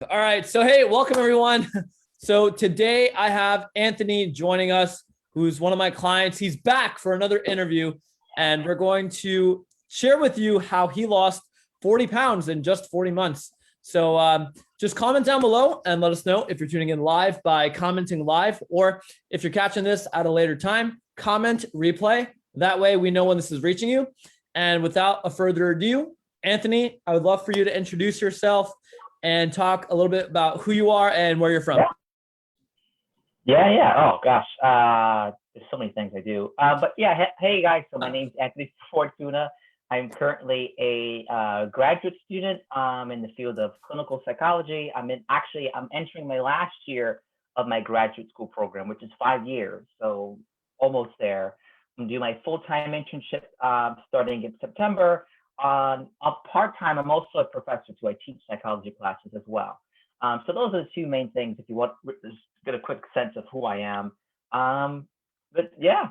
All right. So, hey, welcome everyone. So today I have Anthony joining us, who's one of my clients. He's back for another interview, and we're going to share with you how he lost 40 pounds in just 40 months. So just comment down below and let us know if you're tuning in live by commenting live, or if you're catching this at a later time, comment replay. That way we know when this is reaching you. And without a further ado, Anthony, I would love for you to introduce yourself and talk a little bit about who you are and where you're from. Yeah. Oh gosh, there's so many things I do. But yeah, hey guys. So my name's Anthony Fortuna. I'm currently a graduate student in the field of clinical psychology. I'm entering my last year of my graduate school program, which is 5 years, so almost there. I'm doing my full-time internship starting in September. Part-time, I'm also a professor too. I teach psychology classes as well. So those are the two main things if you want to get a quick sense of who I am. But yeah.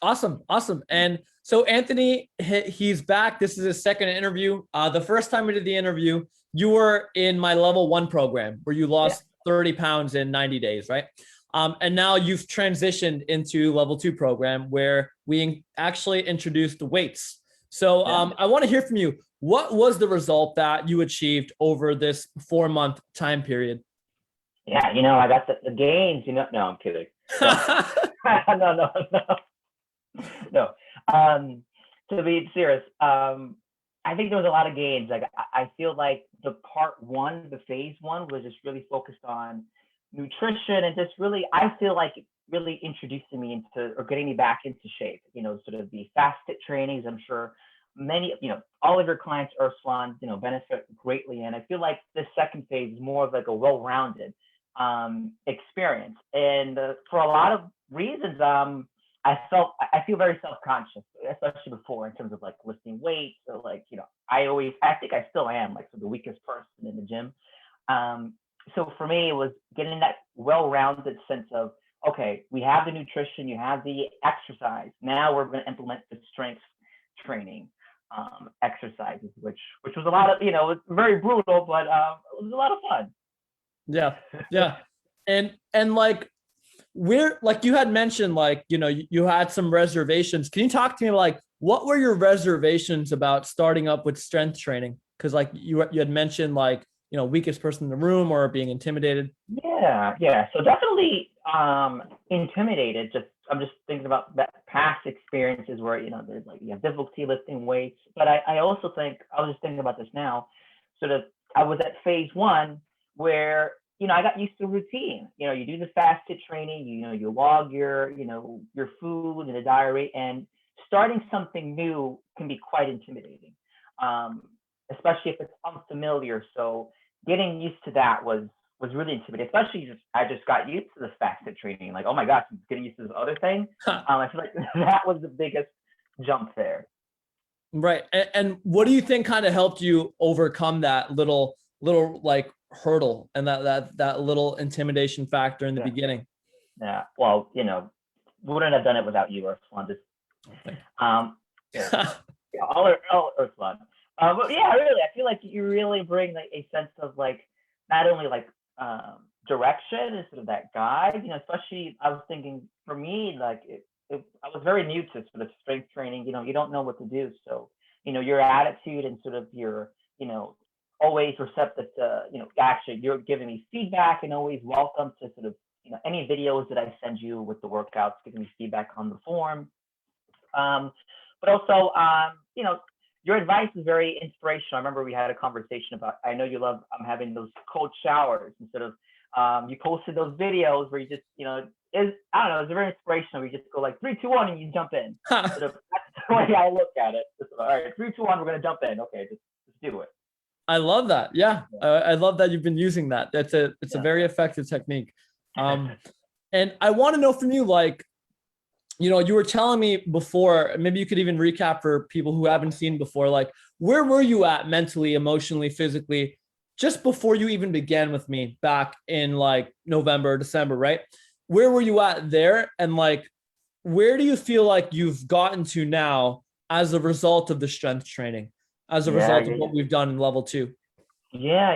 Awesome. And so Anthony, he's back. This is his second interview. The first time we did the interview, you were in my level 1 program where you lost 30 pounds in 90 days, right? And now you've transitioned into level 2 program where we actually introduced weights. So I want to hear from you. What was the result that you achieved over this 4-month time period? Yeah, I got the gains, no, I'm kidding. No. No. To be serious, I think there was a lot of gains. Like I feel like the phase one was just really focused on nutrition and just really, I feel like really introducing me into or getting me back into shape, sort of the fast fit trainings. I'm sure many, all of your clients, Urslan, benefit greatly. And I feel like this second phase is more of like a well-rounded experience. And for a lot of reasons, I feel very self-conscious, especially before in terms of like lifting weights or like, I think I still am like the weakest person in the gym. So for me, it was getting that well-rounded sense of, okay, we have the nutrition, you have the exercise. Now we're going to implement the strength training exercises, which was a lot of, it was very brutal, but it was a lot of fun. Yeah. And like, where, like you had mentioned, like, you had some reservations. Can you talk to me like, what were your reservations about starting up with strength training? Because like you had mentioned like, weakest person in the room or being intimidated. Yeah. So definitely intimidated. I'm just thinking about that past experiences where, there's like, you have difficulty lifting weights. But I also think, I was just thinking about this now, sort of, I was at phase 1 where, I got used to routine. You do the fast fit training, you log your food and the diary, and starting something new can be quite intimidating, especially if it's unfamiliar. So getting used to that was really intimidating, especially I just got used to the fast fit training. Like, oh my gosh, I'm getting used to this other thing. I feel like that was the biggest jump there. Right. And what do you think kind of helped you overcome that little like hurdle and that little intimidation factor in the beginning? Yeah. Well, wouldn't have done it without you, Urslan. All Urslan. But yeah, really, I feel like you really bring like a sense of like not only like direction and sort of that guide, especially I was thinking for me, like I was very new to sort of strength training. You don't know what to do, so your attitude and sort of your always receptive to actually you're giving me feedback and always welcome to sort of any videos that I send you with the workouts, giving me feedback on the form. But also your advice is very inspirational. I remember we had a conversation about, I know you love having those cold showers and sort of, you posted those videos where you just, I don't know, it's very inspirational. We just go like 3, 2, 1 and you jump in. Sort of, that's the way I look at it. Just, all right, 3, 2, 1, we're going to jump in. Okay, just do it. I love that. Yeah. I love that you've been using that. It's a very effective technique. And I want to know from you, like, you were telling me before, maybe you could even recap for people who haven't seen before, like, where were you at mentally, emotionally, physically, just before you even began with me back in like November, December, right? Where were you at there? And like, where do you feel like you've gotten to now as a result of the strength training, as a result of what we've done in level 2? Yeah.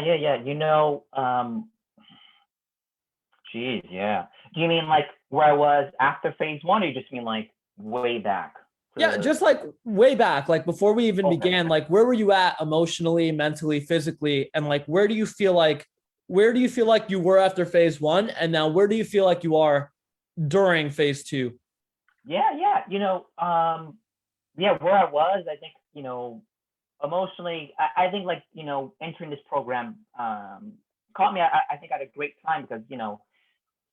Geez, yeah. Do you mean like where I was after phase one, or you just mean like way back Yeah, to? just like way back, like before we even Okay. began, like where were you at emotionally, mentally, physically, and like where do you feel like you were after phase one, and now where do you feel like you are during phase two? Yeah. Yeah, where I was, I think, emotionally, I think like, entering this program caught me, I think, at a great time because,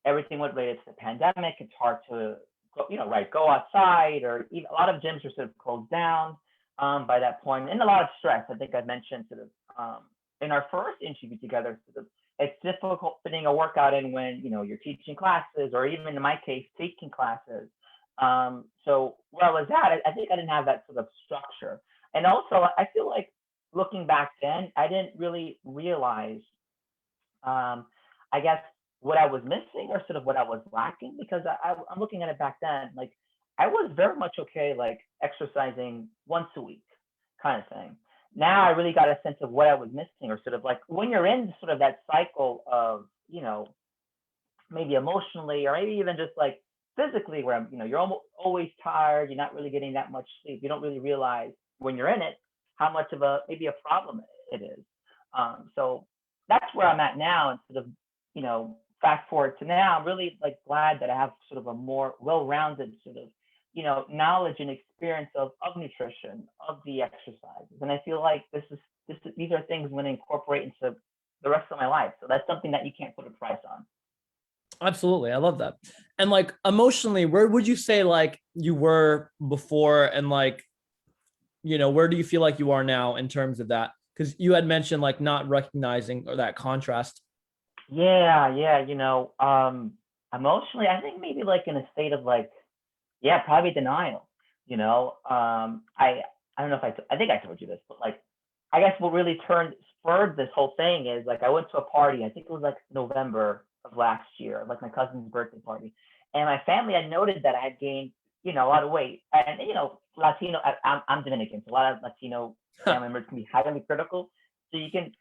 everything went related to the pandemic. It's hard to go, right, go outside, or even a lot of gyms are sort of closed down by that point, and a lot of stress. I think I mentioned sort of in our first interview together, sort of, it's difficult fitting a workout in when you're teaching classes, or even in my case, taking classes. So where I was at, I think I didn't have that sort of structure, and also I feel like looking back then, I didn't really realize I guess what I was missing, or sort of what I was lacking, because I'm looking at it back then, like I was very much okay, like exercising once a week kind of thing. Now I really got a sense of what I was missing, or sort of like when you're in sort of that cycle of, maybe emotionally, or maybe even just like physically, where you're almost always tired, you're not really getting that much sleep, you don't really realize when you're in it how much of a maybe a problem it is. So that's where I'm at now, and sort of, fast forward to now, I'm really like glad that I have sort of a more well-rounded sort of, knowledge and experience of nutrition, of the exercises, and I feel like these are things I'm going to incorporate into the rest of my life. So that's something that you can't put a price on. Absolutely. I love that. And like emotionally, where would you say like you were before, and like, where do you feel like you are now in terms of that? Because you had mentioned like not recognizing or that contrast. Yeah. Emotionally, I think maybe like in a state of like, yeah, probably denial. I don't know if I think I told you this, but like, I guess what really spurred this whole thing is like I went to a party. I think it was like November of last year, like my cousin's birthday party, and my family had noted that I had gained, a lot of weight, and Latino. I'm Dominican, so a lot of Latino family members can be highly critical. So you can,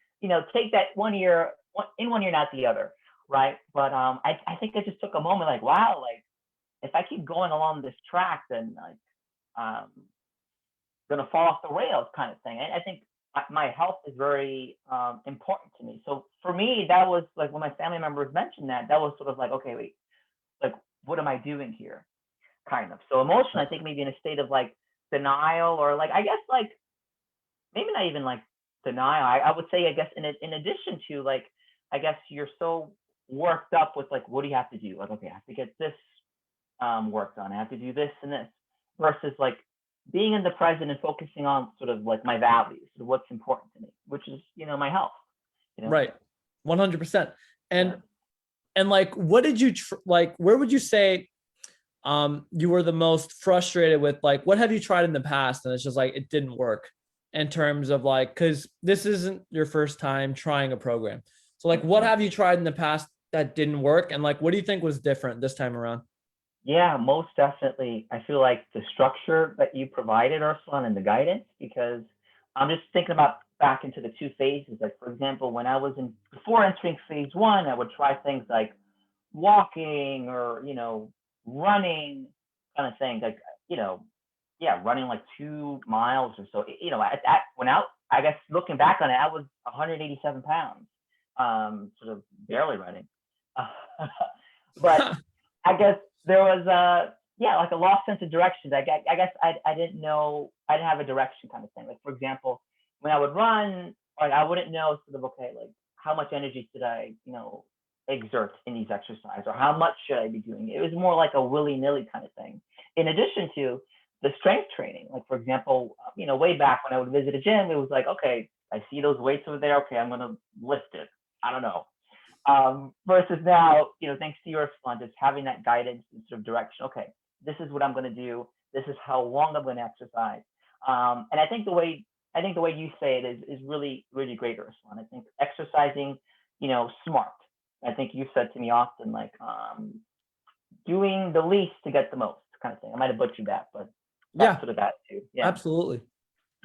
take that one ear, not the other, right? But I think I just took a moment, like, wow, like if I keep going along this track, then like gonna fall off the rails, kind of thing. And I think my health is very important to me. So for me, that was like when my family members mentioned that was sort of like, okay, wait, like what am I doing here? Kind of. So emotionally, I think maybe in a state of like denial, or like I guess like maybe not even like denial. I would say, I guess, in addition to like, I guess you're so worked up with like, what do you have to do? Like, okay, I have to get this work done. I have to do this and this, versus like being in the present and focusing on sort of like my values, what's important to me, which is, my health, Right. 100%. Yeah. And like, what did you like, where would you say you were the most frustrated with, like, what have you tried in the past and it's just like it didn't work, in terms of like, because this isn't your first time trying a program, so like what Mhm. have you tried in the past that didn't work, and like what do you think was different this time around? Yeah, most definitely. I feel like the structure that you provided, Ursula, and the guidance, because I'm just thinking about back into the two phases. Like, for example, when I was before entering phase one, I would try things like walking, or, running kind of thing. Like, yeah, running like 2 miles or so. When I guess looking back on it, I was 187 pounds, sort of barely running. But I guess there was like a lost sense of directions. I guess I didn't know, I didn't have a direction, kind of thing. Like, for example, when I would run, like I wouldn't know sort of, okay, like how much energy should I, exert in these exercises, or how much should I be doing. It was more like a willy-nilly kind of thing. In addition to the strength training, like, for example, way back when I would visit a gym, it was like, okay, I see those weights over there, okay, I'm gonna lift it. I don't know, versus now, thanks to your fund, just having that guidance and sort of direction. Okay, this is what I'm going to do. This is how long I'm going to exercise. And I think the way you say it is really, really great, Ursula. I think exercising, smart. I think you said to me often, like, doing the least to get the most, kind of thing. I might have butchered that, but that's Yeah, sort of that too. Yeah. absolutely.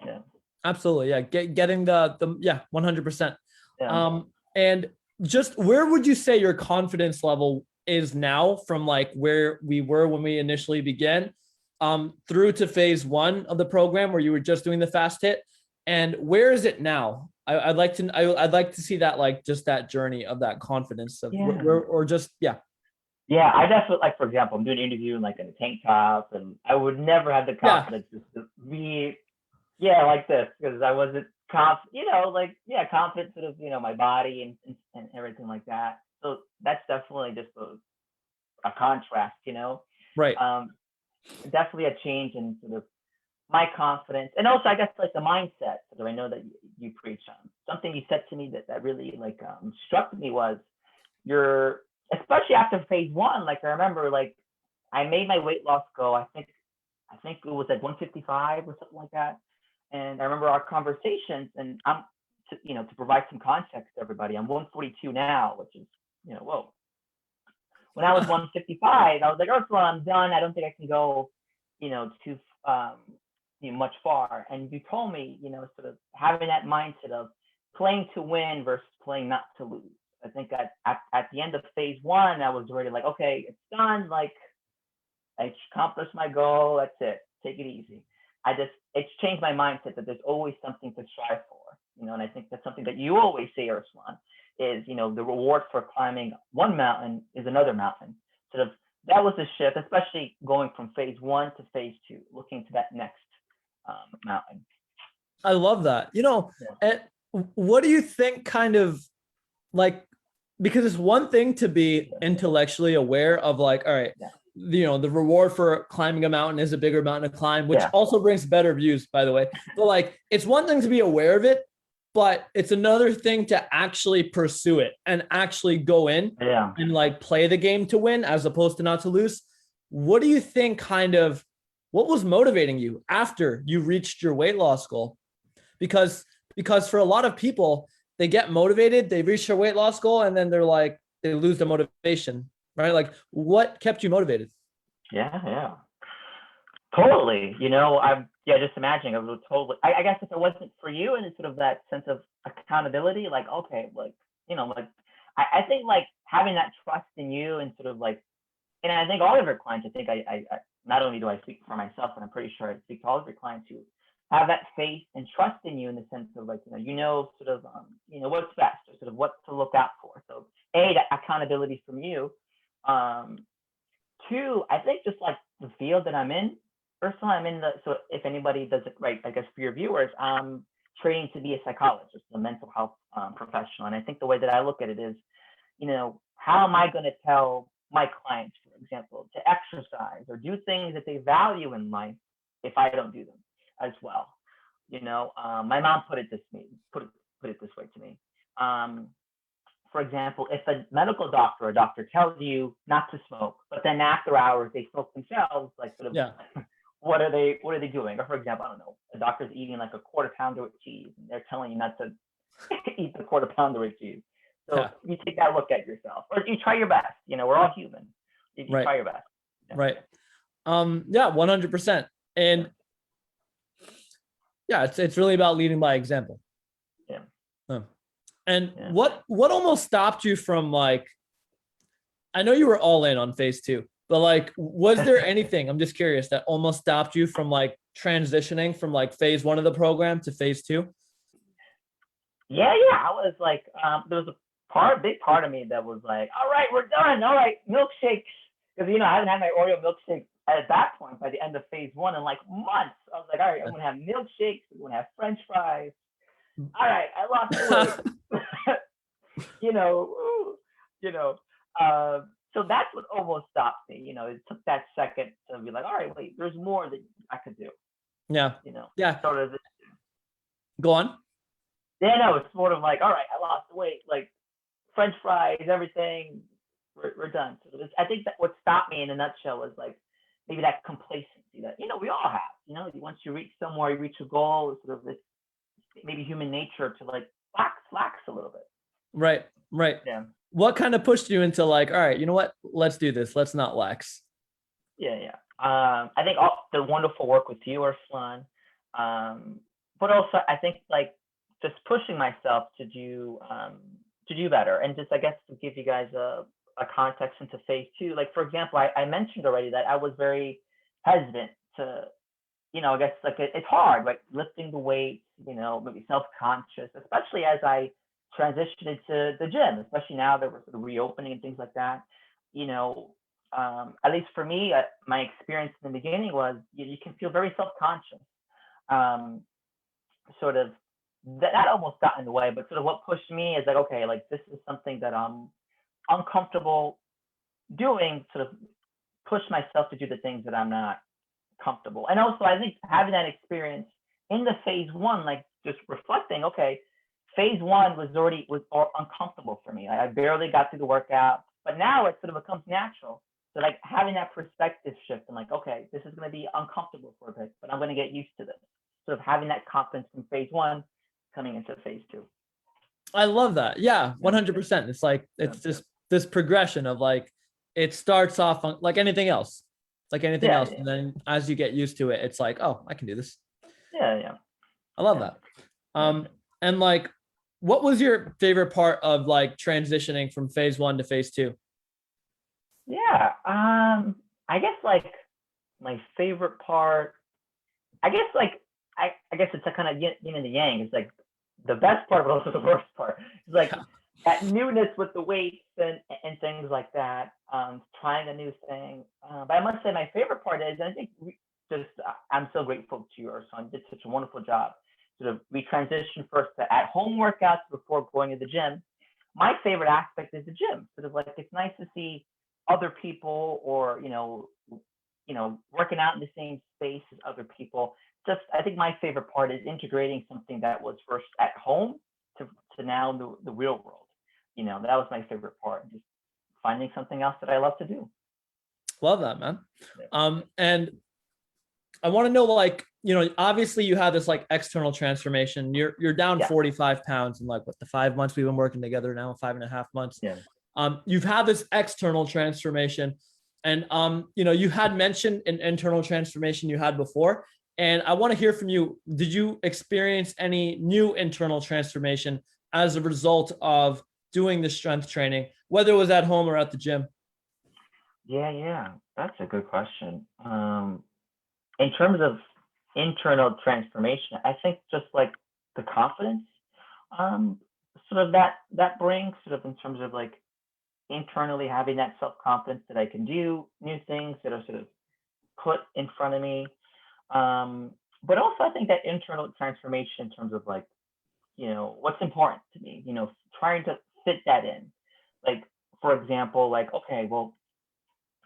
Yeah. Absolutely. Yeah. Getting the yeah, 100%. Yeah. And just where would you say your confidence level is now from like where we were when we initially began, through to phase one of the program where you were just doing the fast hit, and where is it now? I'd like to I'd like to see that, like just that journey of that confidence of where, or just Yeah, I definitely, like, for example, I'm doing an interview in like in a tank top, and I would never have the confidence just to be, like this, because I wasn't confident sort of, my body and everything like that. So that's definitely just a contrast, right. definitely a change in sort of my confidence, and also I guess like the mindset that I know that you preach on. Something you said to me that really like struck me was your, especially after phase one. Like I remember, like I made my weight loss goal. I think it was at 155 or something like that. And I remember our conversations, and to provide some context to everybody, I'm 142 now, which is, whoa. When I was 155, I was like, oh, well, I'm done. I don't think I can go, too much far. And you told me, sort of having that mindset of playing to win versus playing not to lose. I think at the end of phase one, I was already like, okay, it's done. Like I accomplished my goal. That's it. Take it easy. It's changed my mindset that there's always something to strive for, and I think that's something that you always say, Urslan, is, the reward for climbing one mountain is another mountain. Sort of that was the shift, especially going from phase one to phase two, looking to that next mountain. I love that. And what do you think kind of like, because it's one thing to be intellectually aware of like, all right, the reward for climbing a mountain is a bigger mountain to climb, which also brings better views, by the way. But like, it's one thing to be aware of it, but it's another thing to actually pursue it and actually go in and like play the game to win as opposed to not to lose. What do you think what was motivating you after you reached your weight loss goal? Because for a lot of people, they get motivated, they reach their weight loss goal, and then they lose the motivation, right? Like, what kept you motivated? Yeah. Totally. I'm just imagining I would totally, I guess if it wasn't for you and sort of that sense of accountability, like, okay, like, like I think like having that trust in you and sort of like, and I think all of your clients, I think I not only do I speak for myself, but I'm pretty sure I speak to all of your clients who have that faith and trust in you in the sense of like, sort of, what's best or sort of what to look out for. So that accountability from you. Two, I think just like the field that I'm in, personally, so if anybody does it right, I guess for your viewers, I'm training to be a psychologist, a mental health professional. And I think the way that I look at it is, how am I going to tell my clients, for example, to exercise or do things that they value in life if I don't do them as well? My mom put it this way to me. For example, if a medical doctor or doctor tells you not to smoke, but then after hours they smoke themselves, like sort of, what are they doing? Or for example, I don't know, a doctor's eating like a quarter pounder with cheese, and they're telling you not to eat the quarter pounder with cheese. So you take that look at yourself, or you try your best. We're all human. You try your best. Right. 100%. And it's really about leading by example. And what almost stopped you from like, I know you were all in on phase two, but like, was there anything, I'm just curious, that almost stopped you from like transitioning from like phase one of the program to phase two? Yeah. I was like, there was a big part of me that was like, all right, we're done. All right, milkshakes. Because, I hadn't had my Oreo milkshake at that point by the end of phase one in like months. I was like, all right, I'm going to have milkshakes. I'm going to have French fries. All right, I lost the weight. So that's what almost stopped me. It took that second to be like, all right, wait, there's more that I could do. Yeah. Sort of. Go on. Yeah, no, it's sort of like, all right, I lost the weight, like French fries, everything. We're done. So I think that what stopped me in a nutshell was like maybe that complacency that we all have. Once you reach somewhere, you reach a goal, it's sort of this maybe human nature to like flax a little bit. Right. Yeah. What kind of pushed you into like, all right, you know what? Let's do this. Let's not lax. Yeah. I think all the wonderful work with you, Urslan. But also I think like just pushing myself to do better. And just, I guess, to give you guys a context into phase two, like, for example, I mentioned already that I was very hesitant to, I guess, like, it's hard, right? Lifting the weights, maybe self-conscious, especially as I transitioned into the gym, especially now that we're sort of reopening and things like that. At least for me, my experience in the beginning was you can feel very self-conscious. Sort of that almost got in the way, but sort of what pushed me is like, okay, like, this is something that I'm uncomfortable doing, sort of push myself to do the things that I'm not comfortable. And also, I think having that experience in the phase one, like, just reflecting, okay, phase one was uncomfortable for me. I barely got through the workout, but now it sort of becomes natural. So, like, having that perspective shift and like, okay, this is going to be uncomfortable for a bit, but I'm going to get used to this. Sort of having that confidence from phase one coming into phase two. I love that. Yeah, 100%. It's like, it's just this progression of, like, it starts off on, like anything else, Yeah. and then as you get used to it, it's like, oh, I can do this. Yeah. I love that. And, like, what was your favorite part of, like, transitioning from phase one to phase two? Yeah. I guess, like, my favorite part, I guess, like, I guess it's a kind of yin and the yang. It's like the best part, but also the worst part. It's like that newness with the weights and things like that. Trying a new thing. But I must say, my favorite part is, I think, I'm so grateful to your son. Did such a wonderful job. Sort of, we transitioned first to at-home workouts before going to the gym. My favorite aspect is the gym. Sort of, like, it's nice to see other people, or working out in the same space as other people. Just, I think my favorite part is integrating something that was first at home to now the real world. That was my favorite part. Just finding something else that I love to do. Love that, man. Yeah. And I want to know, like, obviously you had this, like, external transformation. You're down 45 pounds in, like, what, the 5 months we've been working together now, 5.5 months. Yeah. You've had this external transformation, and you had mentioned an internal transformation you had before, and I want to hear from you. Did you experience any new internal transformation as a result of doing the strength training, whether it was at home or at the gym? Yeah, that's a good question. In terms of internal transformation, I think just, like, the confidence, sort of that brings, sort of, in terms of, like, internally having that self-confidence that I can do new things that are sort of put in front of me. But also, I think that internal transformation in terms of, like, what's important to me, trying to fit that in. Like, for example, like, okay, well,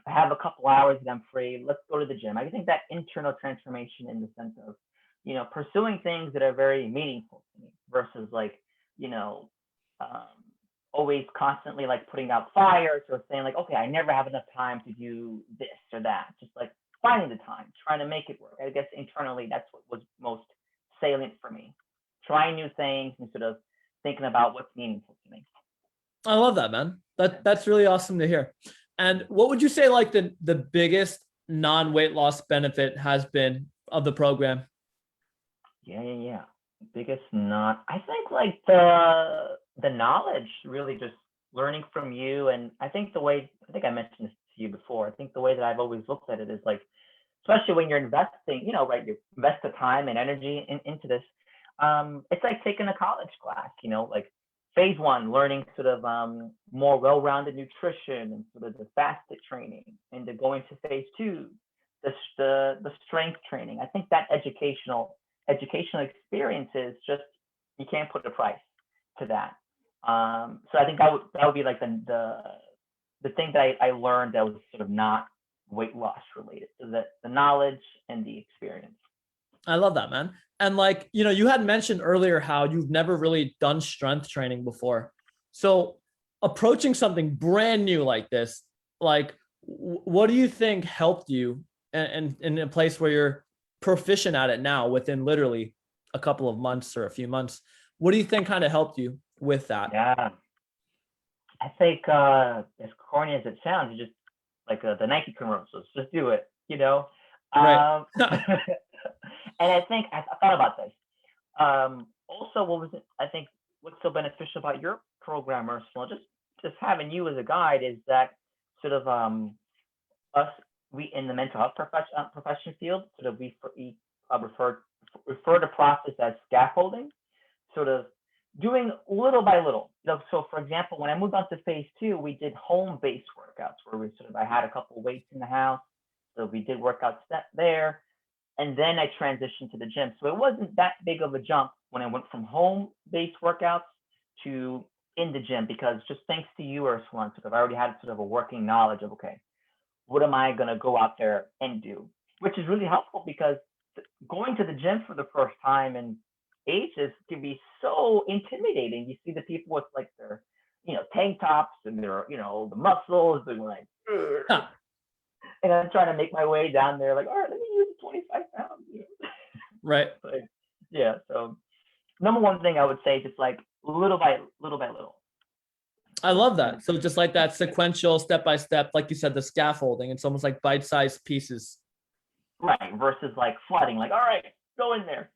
I have a couple hours that I'm free. Let's go to the gym. I think that internal transformation, in the sense of, pursuing things that are very meaningful to me versus, like, always constantly, like, putting out fires or saying, like, okay, I never have enough time to do this or that. Just, like, finding the time, trying to make it work. I guess internally, that's what was most salient for me. Trying new things and sort of thinking about what's meaningful to me. I love that, man. That's really awesome to hear. And what would you say, like, the biggest non-weight loss benefit has been of the program? Yeah. Biggest not, I think, like, the knowledge, really just learning from you. And I think I think I mentioned this to you before. I think the way that I've always looked at it is, like, especially when you're investing, right, you invest the time and energy into this. It's like taking a college class, like, phase one, learning sort of more well-rounded nutrition and sort of the fasted training, and then going to phase two, the strength training. I think that educational experiences, just, you can't put a price to that. So I think that would be, like, the thing that I learned that was sort of not weight loss related, so that the knowledge and the experience. I love that, man. And, like, you had mentioned earlier how you've never really done strength training before. So approaching something brand new like this, like, what do you think helped you, and in a place where you're proficient at it now within literally a couple of months or a few months? What do you think kind of helped you with that? Yeah, I think, as corny as it sounds, you just, like, the Nike commercials, just do it, Right. And I think I thought about this. also, what was it? I think what's so beneficial about your program, Ursula, just having you as a guide, is that sort of us we in the mental health profession field sort of we refer to process as scaffolding, sort of doing little by little. So for example, when I moved on to phase two, we did home-based workouts where I had a couple of weights in the house, so we did workouts there, and then I transitioned to the gym. So it wasn't that big of a jump when I went from home-based workouts to in the gym, because just thanks to you, Ursula, sort of I already had sort of a working knowledge of, okay, what am I going to go out there and do? Which is really helpful, because going to the gym for the first time in ages can be so intimidating. You see the people with like their, tank tops and their, the muscles, and like, Huh. and I'm trying to make my way down there, like, all right, let me use 25 pounds. Right. But, yeah. So number one thing I would say, just like little by little. I love that. So just like that sequential, step by step, like you said, the scaffolding, it's almost like bite-sized pieces. Right. Versus like flooding, like, all right, go in there.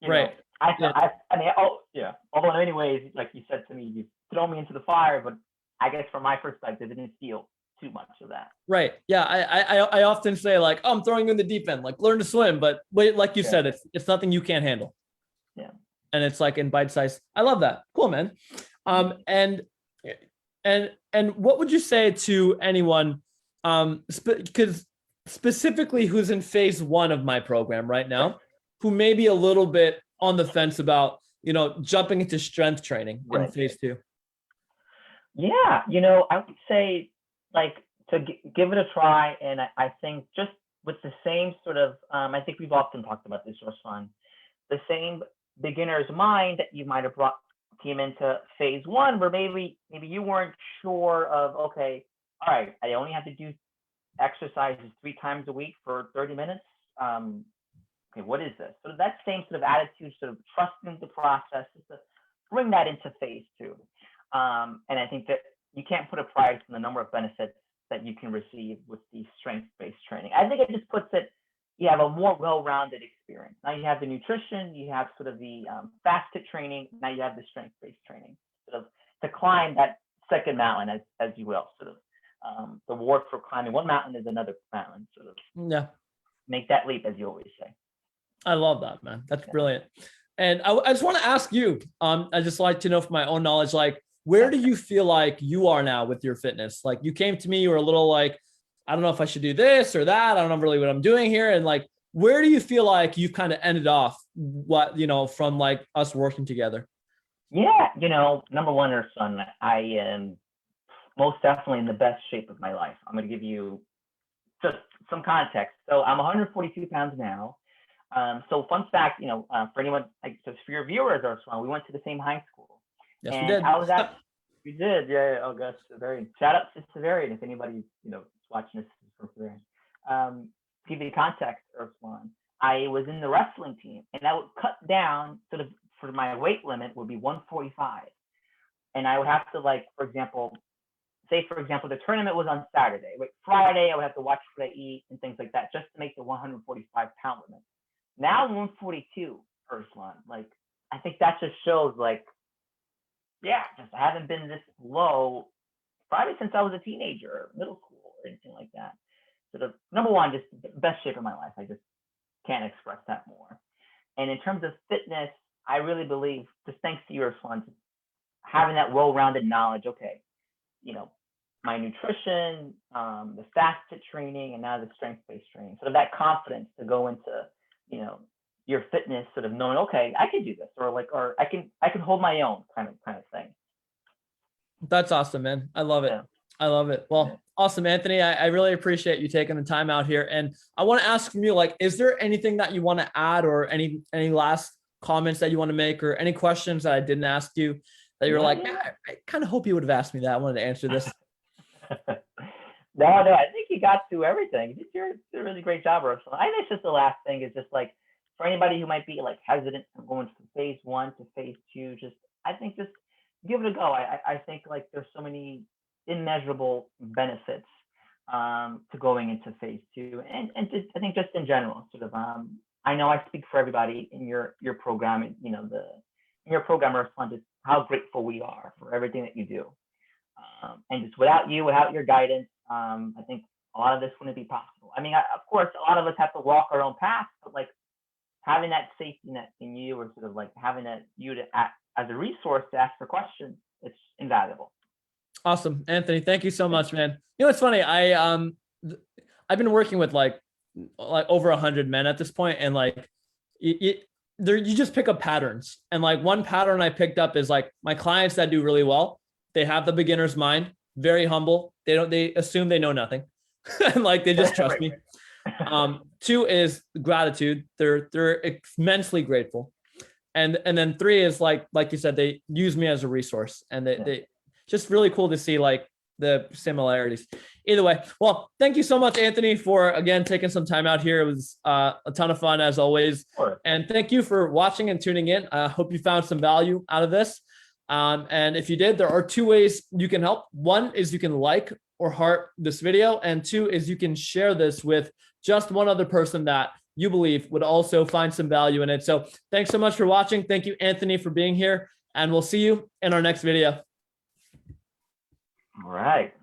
Right. Although in many ways, like you said to me, you throw me into the fire, but I guess from my perspective, it didn't feel too much of that. Right. Yeah. I often say like, oh, I'm throwing you in the deep end, like learn to swim, but like you said, it's nothing you can't handle. Yeah. And it's like in bite size. I love that. Cool, man. And what would you say to anyone, because specifically who's in phase one of my program right now, who may be a little bit on the fence about, jumping into strength training in phase two? Yeah. I would say like to give it a try. And I think just with the same sort of, I think we've often talked about this, Ruslan, the same beginner's mind that you might have came into phase one, where maybe you weren't sure of, okay, all right, I only have to do exercises 3 times a week for 30 minutes. Okay, what is this? So that same sort of attitude, sort of trusting the process, is to bring that into phase two. And I think that you can't put a price on the number of benefits that you can receive with the strength-based training. I think it just puts it, you have a more well-rounded experience. Now you have the nutrition, you have sort of the fasted training, now you have the strength-based training, sort of to climb that second mountain, as you will, sort of the reward for climbing one mountain is another mountain, sort of make that leap, as you always say. I love that, man. That's brilliant. And I just want to ask you, I just like to know from my own knowledge, like, where do you feel like you are now with your fitness? Like you came to me, you were a little like, I don't know if I should do this or that. I don't know really what I'm doing here. And like, where do you feel like you've kind of ended off from like us working together? Yeah. Number one, son, I am most definitely in the best shape of my life. I'm going to give you just some context. So I'm 142 pounds now. So fun fact, for anyone, so for your viewers, Ursula, we went to the same high school. Yes, and we did. We did. Yeah. Oh gosh, Severian. Shout out to Severian if anybody's, watching this from Severian. To give you context, Ursula, I was in the wrestling team, and I would cut down sort of for my weight limit would be 145. And I would have to, like, for example, the tournament was on Saturday. Friday, I would have to watch what I eat and things like that just to make the 145-pound limit. Now 142, Ursula. Like, I think that just shows, like, just I haven't been this low probably since I was a teenager or middle school or anything like that. Sort of, number one, just the best shape of my life. I just can't express that more. And in terms of fitness, I really believe, just thanks to your Ursula, having that well-rounded knowledge, okay, my nutrition, the fasted training, and now the strength-based training, sort of that confidence to go into, your fitness, sort of knowing, okay, I can do this, or I can hold my own kind of thing. That's awesome, man. I love it. Yeah. I love it. Well, awesome, Anthony. I really appreciate you taking the time out here. And I want to ask from you, like, is there anything that you want to add, or any last comments that you want to make, or any questions that I didn't ask you that you're like, I kind of hope you would have asked me that. I wanted to answer this. No, I think you got through everything. You did a really great job, Ursula. I think just the last thing is just like, for anybody who might be like hesitant from going from phase one to phase two, I think just give it a go. I think like there's so many immeasurable benefits to going into phase two, and I think just in general, sort of. I know I speak for everybody in your program, the your programmers fund just how grateful we are for everything that you do. And just without you, without your guidance, I think a lot of this wouldn't be possible. I mean, of course, a lot of us have to walk our own path, but like having that safety net in you, or sort of like having you to act as a resource to ask for questions, it's invaluable. Awesome. Anthony, thank you so much, man. You know, it's funny. I've been working with like over 100 men at this point, and like you just pick up patterns. And like one pattern I picked up is like my clients that do really well, they have the beginner's mind, very humble. They assume they know nothing. And like they just trust me. 2 is gratitude. They're immensely grateful. And then 3 is like you said, they use me as a resource, and they just really cool to see like the similarities. Either way, well, thank you so much, Anthony, for again taking some time out here. It was a ton of fun as always. Sure. And thank you for watching and tuning in. I hope you found some value out of this. And if you did, there are 2 ways you can help. 1 is you can like or heart this video, and 2 is you can share this with just one other person that you believe would also find some value in it. So thanks so much for watching. Thank you, Anthony, for being here, and we'll see you in our next video. All right.